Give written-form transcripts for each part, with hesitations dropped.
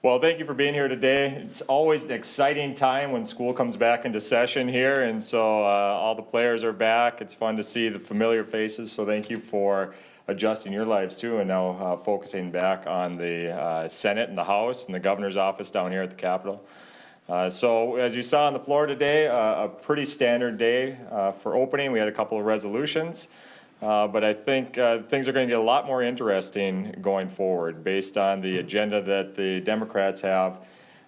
Well, thank you for being here today. It's always an exciting time when school comes back into session here, and so all the players are back. It's fun to see the familiar faces, so thank you for adjusting your lives too, and now focusing back on the Senate and the House and the governor's office down here at the Capitol. So as you saw on the floor today, a pretty standard day for opening. We had a couple of resolutions. But I think things are going to get a lot more interesting going forward based on the agenda that the Democrats have,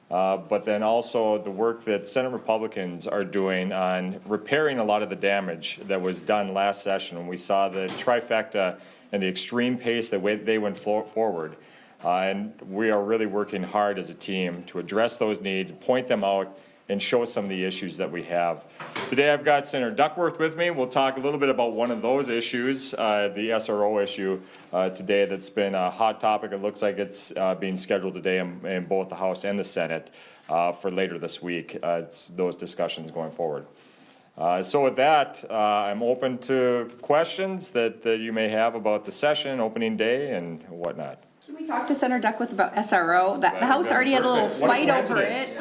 but then also the work that Senate Republicans are doing on repairing a lot of the damage that was done last session when we saw the trifecta and the extreme pace that they went forward. And we are really working hard as a team to address those needs, point them out, and show some of the issues that we have. Today I've got Senator Duckworth with me. We'll talk a little bit about one of those issues, the SRO issue today that's been a hot topic. It looks like it's being scheduled today in both the House and the Senate for later this week. It's those discussions going forward. So with that, I'm open to questions that you may have about the session, opening day, and whatnot. Can we talk to Senator Duckworth about SRO? The House already had a little fight over it.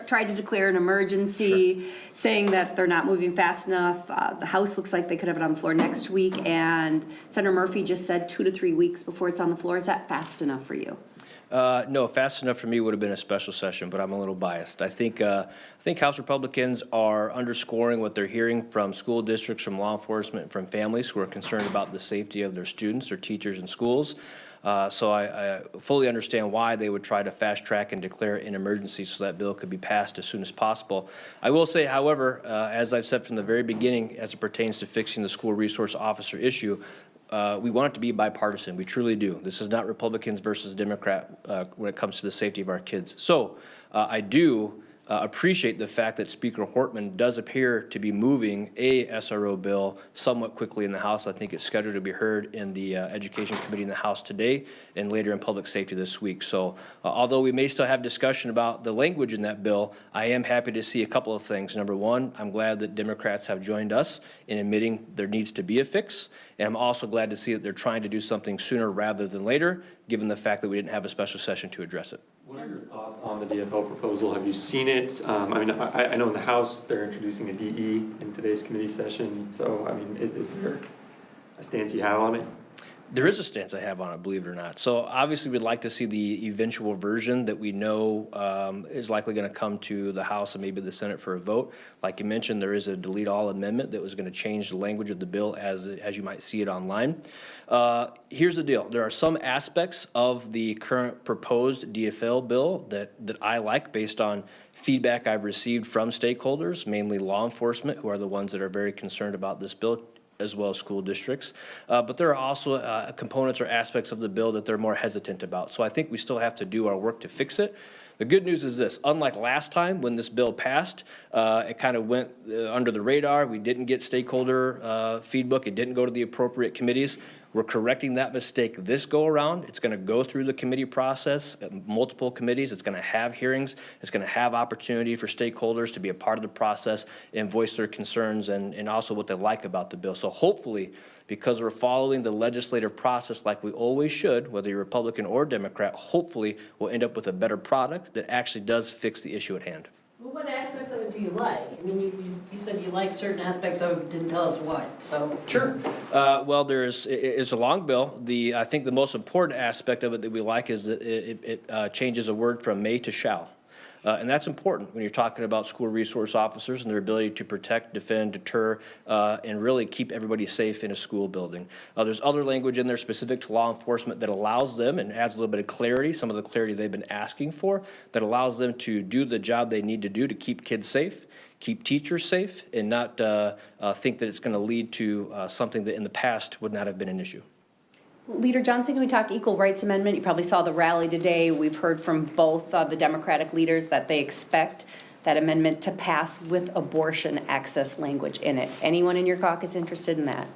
Tried to declare an emergency, saying that they're not moving fast enough. The House looks like they could have it on the floor next week, and Senator Murphy just said 2 to 3 weeks before it's on the floor. Is that fast enough for you? No, fast enough for me would have been a special session, but I'm a little biased. I think House Republicans are underscoring what they're hearing from school districts, from law enforcement, from families who are concerned about the safety of their students, their teachers, and schools. So I fully understand why they would try to fast track and declare an emergency so that bill could be passed as soon as possible. I will say, however, as I've said from the very beginning, as it pertains to fixing the school resource officer issue, we want it to be bipartisan. We truly do. This is not Republicans versus Democrat when it comes to the safety of our kids. So I do appreciate the fact that Speaker Hortman does appear to be moving a SRO bill somewhat quickly in the House. I think it's scheduled to be heard in the Education Committee in the House today and later in Public Safety this week. So although we may still have discussion about the language in that bill, I am happy to see a couple of things. Number one, I'm glad that Democrats have joined us in admitting there needs to be a fix. And I'm also glad to see that they're trying to do something sooner rather than later, given the fact that we didn't have a special session to address it. What are your thoughts on the DFL proposal? Have you seen it? I know in the House they're introducing a DE in today's committee session. So, is there a stance you have on it? There is a stance I have on it, believe it or not. So obviously we'd like to see the eventual version that we know is likely going to come to the House and maybe the Senate for a vote. Like you mentioned, there is a delete all amendment that was going to change the language of the bill as you might see it online. Here's the deal. There are some aspects of the current proposed DFL bill that I like based on feedback I've received from stakeholders, mainly law enforcement, who are the ones that are very concerned about this bill, as well as school districts. But there are also components or aspects of the bill that they're more hesitant about. So I think we still have to do our work to fix it. The good news is this: unlike last time when this bill passed, it kind of went under the radar. We didn't get stakeholder feedback. It didn't go to the appropriate committees. We're correcting that mistake this go around. It's going to go through the committee process, multiple committees. It's going to have hearings. It's going to have opportunity for stakeholders to be a part of the process and voice their concerns and also what they like about the bill. So hopefully, because we're following the legislative process like we always should, whether you're Republican or Democrat, hopefully we'll end up with a better product that actually does fix the issue at hand. Well, what aspects of it do you like? I mean, you said you like certain aspects of it, didn't tell us what, so. Sure. Well, it's a long bill. I think the most important aspect of it that we like is that it changes a word from may to shall. And that's important when you're talking about school resource officers and their ability to protect, defend, deter, and really keep everybody safe in a school building. There's other language in there specific to law enforcement that allows them and adds a little bit of clarity, some of the clarity they've been asking for, that allows them to do the job they need to do to keep kids safe, keep teachers safe, and not think that it's going to lead to something that in the past would not have been an issue. Leader Johnson, can we talk equal rights amendment? You probably saw the rally today. We've heard from both the Democratic leaders that they expect that amendment to pass with abortion access language in it. Anyone in your caucus interested in that?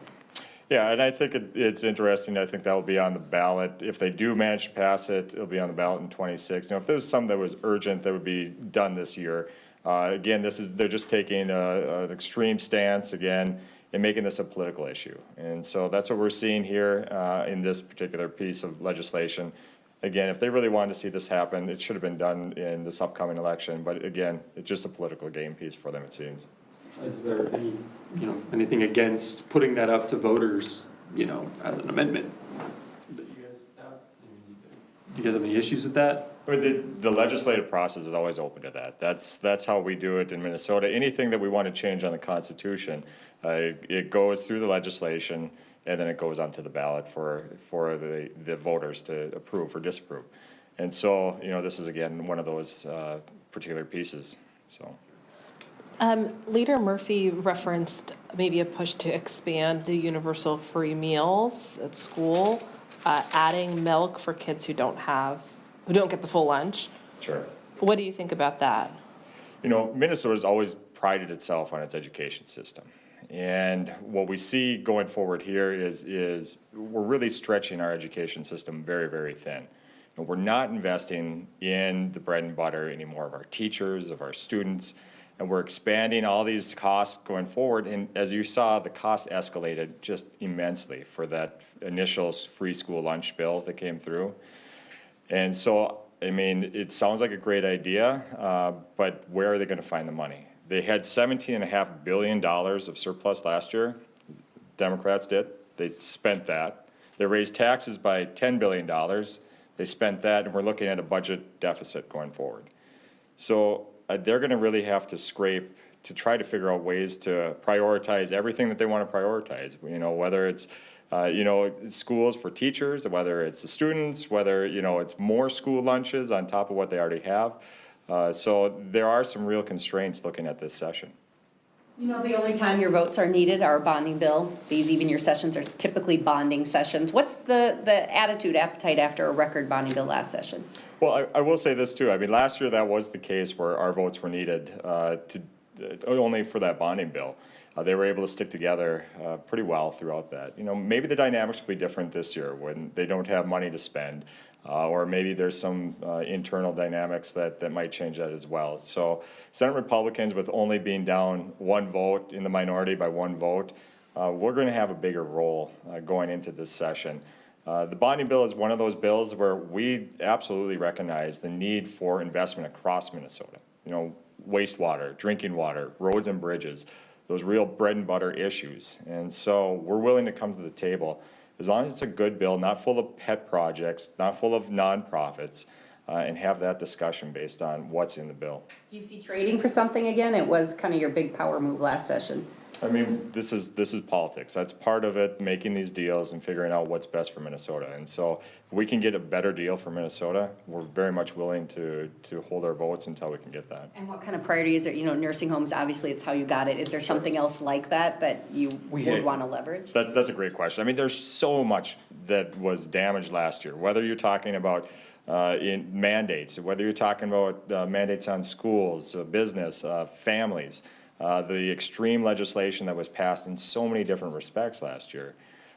Yeah, and I think it's interesting. I think that will be on the ballot. If they do manage to pass it, it'll be on the ballot in 26. Now, if there's something that was urgent that would be done this year, again, they're just taking an extreme stance again and making this a political issue. And so that's what we're seeing here in this particular piece of legislation. again, if they really wanted to see this happen, it should have been done in this upcoming election, but again, it's just a political game piece for them, it seems. Is there any, anything against putting that up to voters, as an amendment? That you guys have? Do you guys have any issues with that? But the legislative process is always open to that. That's how we do it in Minnesota. Anything that we want to change on the Constitution, it goes through the legislation, and then it goes onto the ballot for the voters to approve or disapprove. And so, this is again one of those particular pieces, so. Leader Murphy referenced maybe a push to expand the universal free meals at school, adding milk for kids who don't get the full lunch. Sure. What do you think about that? Minnesota's always prided itself on its education system. And what we see going forward here is we're really stretching our education system very, very thin. We're not investing in the bread and butter anymore of our teachers, of our students, and we're expanding all these costs going forward. And as you saw, the cost escalated just immensely for that initial free school lunch bill that came through. And so, it sounds like a great idea, but where are they gonna find the money? They had $17.5 billion of surplus last year, Democrats did. They spent that. They raised taxes by $10 billion. They spent that, and we're looking at a budget deficit going forward. So they're gonna really have to scrape to try to figure out ways to prioritize everything that they wanna prioritize, whether it's schools for teachers, whether it's the students, whether, it's more school lunches on top of what they already have. So there are some real constraints looking at this session. The only time your votes are needed are a bonding bill. These evening sessions are typically bonding sessions. What's the appetite after a record bonding bill last session? Well, I will say this too. Last year that was the case where our votes were needed only for that bonding bill. They were able to stick together pretty well throughout that. Maybe the dynamics will be different this year when they don't have money to spend, or maybe there's some internal dynamics that might change that as well. So Senate Republicans, with only being down one vote, in the minority by one vote, we're going to have a bigger role going into this session. The bonding bill is one of those bills where we absolutely recognize the need for investment across Minnesota. Wastewater, drinking water, roads and bridges, those real bread and butter issues. And so we're willing to come to the table as long as it's a good bill, not full of pet projects, not full of nonprofits, and have that discussion based on what's in the bill. Do you see trading for something again? It was kind of your big power move last session. This is politics. That's part of it, making these deals and figuring out what's best for Minnesota. And so if we can get a better deal for Minnesota, we're very much willing to hold our votes until we can get that. And what kind of priority is there? Nursing homes, obviously it's how you got it. Is there something else like that you would want to leverage? That's a great question. There's so much that was damaged last year, whether you're talking about in mandates, whether you're talking about mandates on schools, business, families. The extreme legislation that was passed in so many different respects last year.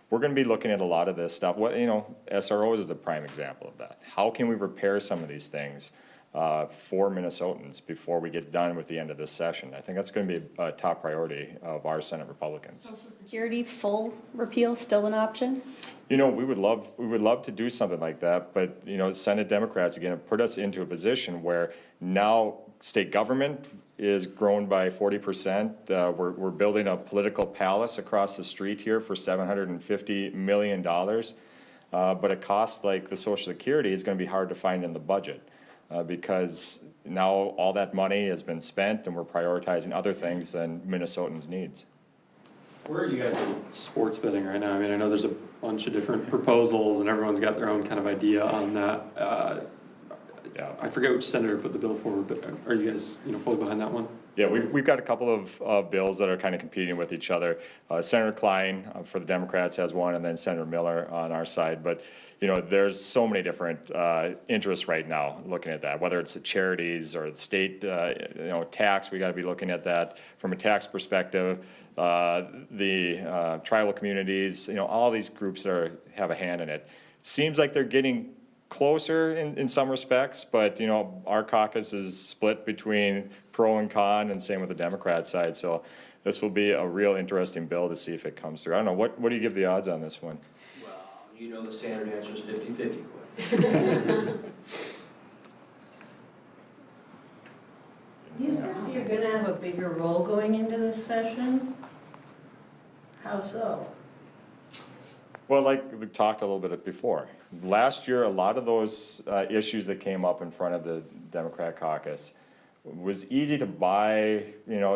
We're going to be looking at a lot of this stuff. SROs is a prime example of that. How can we repair some of these things for Minnesotans before we get done with the end of this session? I think that's going to be a top priority of our Senate Republicans. Social Security, full repeal, still an option? We would love to do something like that, but, Senate Democrats, again, have put us into a position where now state government is grown by 40%. We're building a political palace across the street here for $750 million. But a cost like the Social Security is going to be hard to find in the budget because now all that money has been spent and we're prioritizing other things than Minnesotans' needs. Where are you guys with sports betting right now? I know there's a bunch of different proposals and everyone's got their own kind of idea on that. I forget which senator put the bill forward, but are you guys, fully behind that one? Yeah, we've got a couple of bills that are kind of competing with each other. Senator Klein for the Democrats has one, and then Senator Miller on our side. But there's so many different interests right now looking at that. Whether it's the charities or the state, tax, we got to be looking at that from a tax perspective. The tribal communities, all these groups have a hand in it. It seems like they're getting closer in some respects, but our caucus is split between pro and con, and same with the Democrat side. So this will be a real interesting bill to see if it comes through. I don't know, what do you give the odds on this one? Well, the standard answer is 50-50, Quinn. You said you're gonna have a bigger role going into this session? How so? Well, like we talked a little bit before, last year, a lot of those issues that came up in front of the Democrat caucus was easy to buy,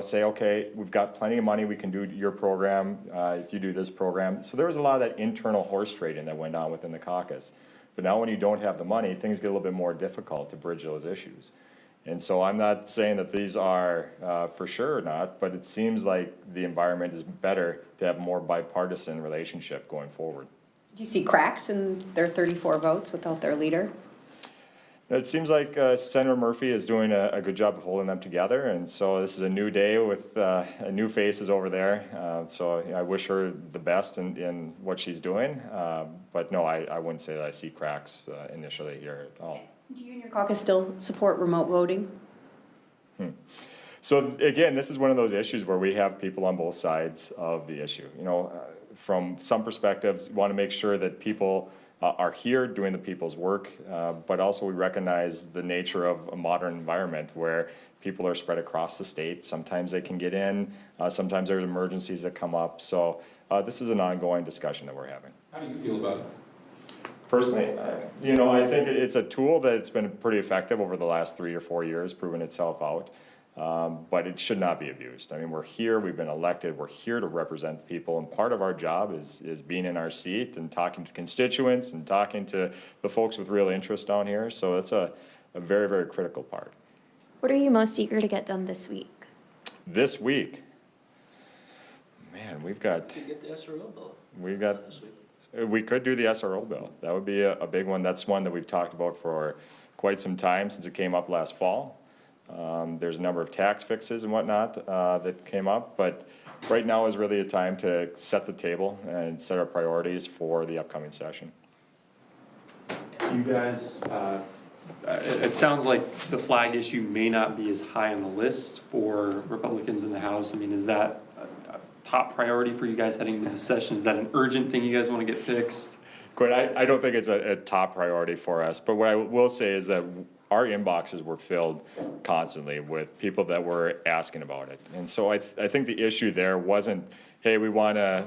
say, okay, we've got plenty of money, we can do your program, if you do this program. So there was a lot of that internal horse trading that went on within the caucus. But now when you don't have the money, things get a little bit more difficult to bridge those issues. And so I'm not saying that these are for sure or not, but it seems like the environment is better to have a more bipartisan relationship going forward. Do you see cracks in their 34 votes without their leader? It seems like Senator Murphy is doing a good job of holding them together, and so this is a new day with new faces over there. So I wish her the best in what she's doing, but no, I wouldn't say that I see cracks initially here at all. Do you and your caucus still support remote voting? So again, this is one of those issues where we have people on both sides of the issue. From some perspectives, we want to make sure that people are here doing the people's work, but also we recognize the nature of a modern environment where people are spread across the state. Sometimes they can get in, sometimes there's emergencies that come up. So this is an ongoing discussion that we're having. How do you feel about it? Personally, I think it's a tool that's been pretty effective over the last 3 or 4 years, proven itself out. But it should not be abused. I mean, we're here, we've been elected, we're here to represent people, and part of our job is being in our seat and talking to constituents and talking to the folks with real interest down here. So it's a very, very critical part. What are you most eager to get done this week? This week, man, To get the SRO bill we've got, this week. we could do the SRO bill. That would be a big one. That's one that we've talked about for quite some time since it came up last fall. There's a number of tax fixes and whatnot that came up, but right now is really a time to set the table and set our priorities for the upcoming session. You guys, it sounds like the flag issue may not be as high on the list for Republicans in the House. I mean, is that a top priority for you guys heading into the session? Is that an urgent thing you guys want to get fixed? Quite, I don't think it's a top priority for us, but what I will say is that our inboxes were filled constantly with people that were asking about it. And so I think the issue there wasn't, hey, we want to,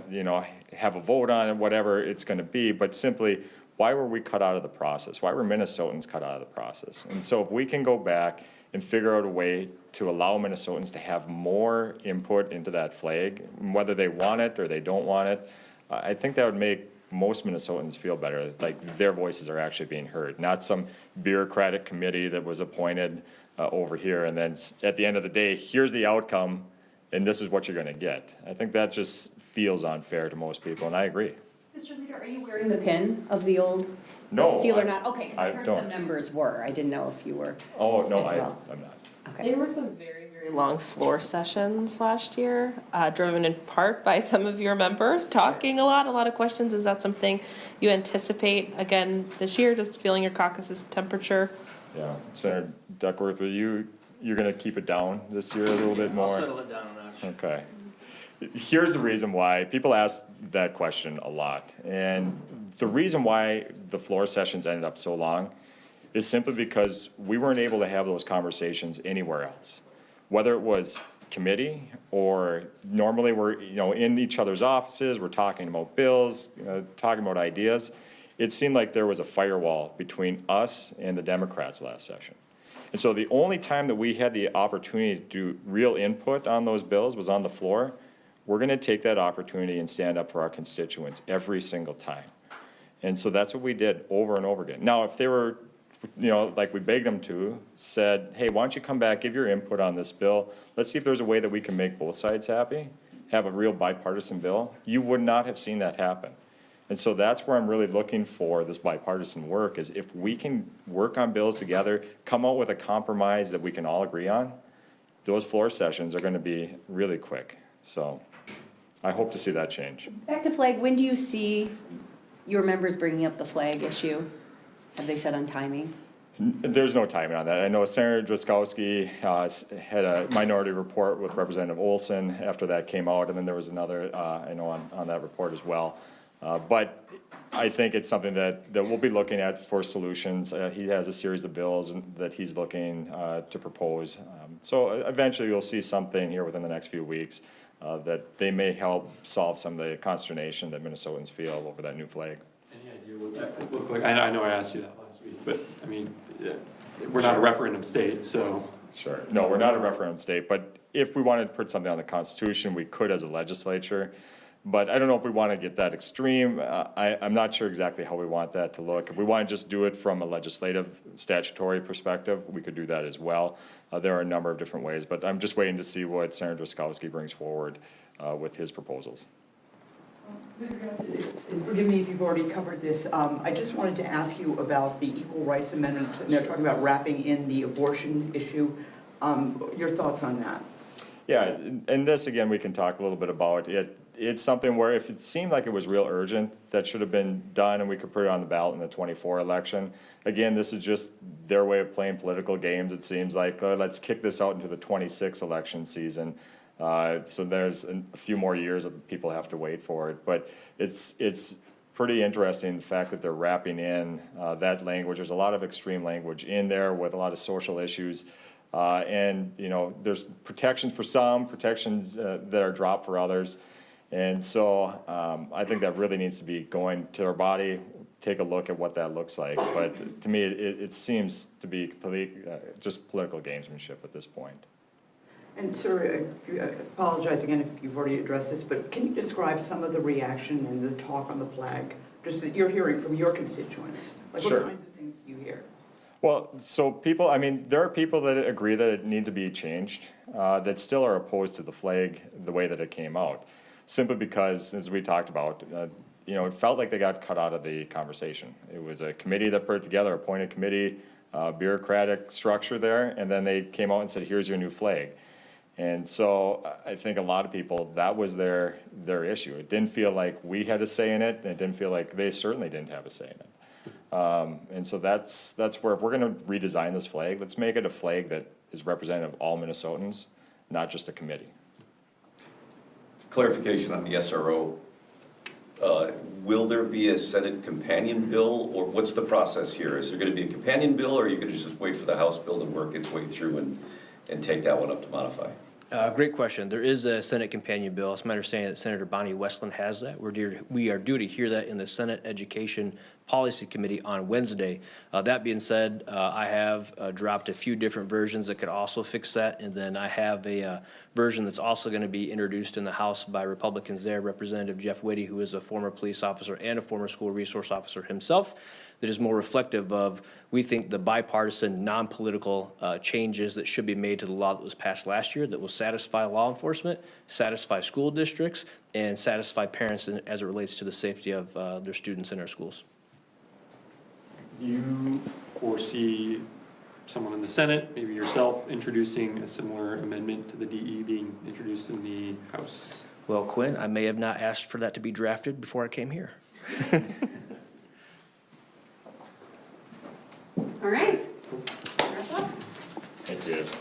have a vote on it, whatever it's going to be, but simply, why were we cut out of the process? Why were Minnesotans cut out of the process? And so if we can go back and figure out a way to allow Minnesotans to have more input into that flag, whether they want it or they don't want it, I think that would make most Minnesotans feel better, like their voices are actually being heard, not some bureaucratic committee that was appointed over here, and then at the end of the day, here's the outcome, and this is what you're gonna get. I think that just feels unfair to most people, and I agree. Mr. Leader, are you wearing the pin of the old No. seal or I- not? Okay, because I I heard don't. some members were. I didn't know if you were. Oh, no, as well. I'm not. Okay. There were some very, very long floor sessions last year, driven in part by some of your members talking a lot of questions. Is that something you anticipate again this year, just feeling your caucus's temperature? Yeah, Senator Duckworth, you're gonna keep it down this year a little bit I'll more? settle it down a notch. Okay. Here's the reason why, people ask that question a lot, and the reason why the floor sessions ended up so long is simply because we weren't able to have those conversations anywhere else. Whether it was committee, or normally we're, in each other's offices, we're talking about bills, talking about ideas. It seemed like there was a firewall between us and the Democrats last session. And so the only time that we had the opportunity to do real input on those bills was on the floor. We're gonna take that opportunity and stand up for our constituents every single time. And so that's what we did over and over again. Now, if they were, like we begged them to, said, hey, why don't you come back, give your input on this bill, let's see if there's a way that we can make both sides happy, have a real bipartisan bill, you would not have seen that happen. And so that's where I'm really looking for this bipartisan work, is if we can work on bills together, come out with a compromise that we can all agree on, those floor sessions are gonna be really quick. So I hope to see that change. Back to flag, when do you see your members bringing up the flag issue? Have they said on timing? There's no timing on that. I know Senator Drazkowski had a minority report with Representative Olson after that came out, and then there was another, I know on that report as well. But I think it's something that we'll be looking at for solutions. He has a series of bills that he's looking to propose. So eventually you'll see something here within the next few weeks that they may help solve some of the consternation that Minnesotans feel over that new flag. Any idea what that could look like? I know I asked you that last week, but I mean, yeah, we're not a referendum state, so. Sure. No, we're not a referendum state, but if we wanted to put something on the Constitution, we could as a legislature. But I don't know if we want to get that extreme. I'm not sure exactly how we want that to look. If we want to just do it from a legislative statutory perspective, we could do that as well. There are a number of different ways, but I'm just waiting to see what Senator Drazkowski brings forward with his proposals. And forgive me if you've already covered this. I just wanted to ask you about the Equal Rights Amendment. They're talking about wrapping in the abortion issue. Your thoughts on that? Yeah, and this, again, we can talk a little bit about it. It's something where if it seemed like it was real urgent, that should have been done and we could put it on the ballot in the 24 election. Again, this is just their way of playing political games. It seems like, let's kick this out into the 26 election season. So there's a few more years that people have to wait for it. But it's pretty interesting, the fact that they're wrapping in that language. There's a lot of extreme language in there with a lot of social issues. And, you know, there's protections for some, protections that are dropped for others. And so I think that really needs to be going to our body, take a look at what that looks like. But to me, it seems to be just political gamesmanship at this point. And sir, I apologize again if you've already addressed this, but can you describe some of the reaction and the talk on the flag, just that you're hearing from your constituents? Like Sure. what kinds of things do you hear? Well, so people, I mean, there are people that agree that it needs to be changed, that still are opposed to the flag the way that it came out. Simply because, as we talked about, you know, it felt like they got cut out of the conversation. It was a committee that put it together, appointed committee, bureaucratic structure there, and then they came out and said, here's your new flag. And so I think a lot of people, that was their issue. It didn't feel like we had a say in it, and it didn't feel like they certainly didn't have a say in it. And so that's where, if we're gonna redesign this flag, let's make it a flag that is representative of all Minnesotans, not just a committee. Clarification on the SRO. Will there be a Senate companion bill, or what's the process here? Is there gonna be a companion bill, or are you gonna just wait for the House bill to work its way through and take that one up to modify? Great question. There is a Senate companion bill. It's my understanding that Senator Bonnie Westland has that. We are due to hear that in the Senate Education Policy Committee on Wednesday. That being said, I have dropped a few different versions that could also fix that. And then I have a version that's also going to be introduced in the House by Republicans there, Representative Jeff Whitty, who is a former police officer and a former school resource officer himself, that is more reflective of, we think, the bipartisan, non-political changes that should be made to the law that was passed last year that will satisfy law enforcement, satisfy school districts, and satisfy parents as it relates to the safety of their students in our schools. Do you foresee someone in the Senate, maybe yourself, introducing a similar amendment to the DE being introduced in the House? Well, Quinn, I may have not asked for that to be drafted before I came here. All right. Our thoughts? Thank you, guys.